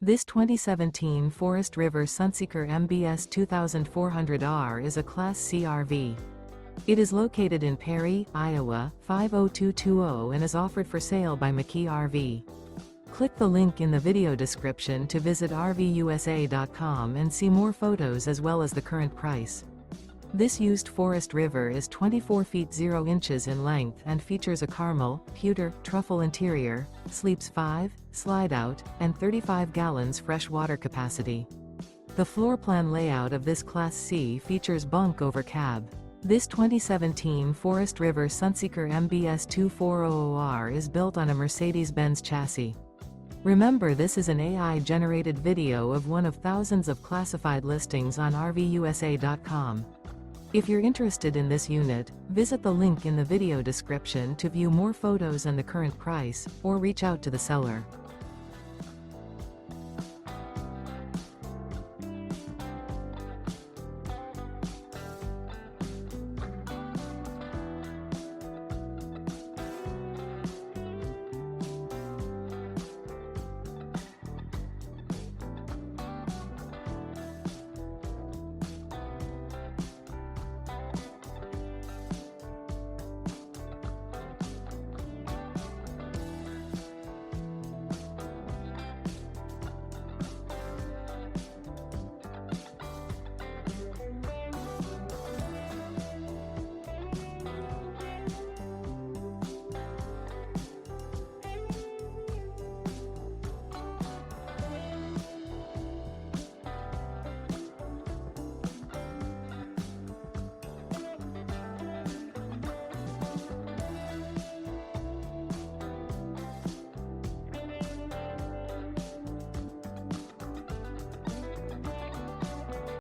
This 2017 Forest River Sunseeker MBS 2400R is a Class C RV. It is located in Perry, Iowa, 50220 and is offered for sale by McKee RV. Click the link in the video description to visit RVUSA.com and see more photos as well as the current price. This used Forest River is 24 feet 0 inches in length and features a Carmel, Pewter, Truffle interior, sleeps 5, Slideout, and 35 gallons fresh water capacity. The floor plan layout of this Class C features Bunk Over Cab. This 2017 Forest River Sunseeker MBS 2400R is built on a Mercedes Benz chassis. Remember, this is an AI-generated video of one of thousands of classified listings on RVUSA.com. If you're interested in this unit, visit the link in the video description to view more photos and the current price, or reach out to the seller.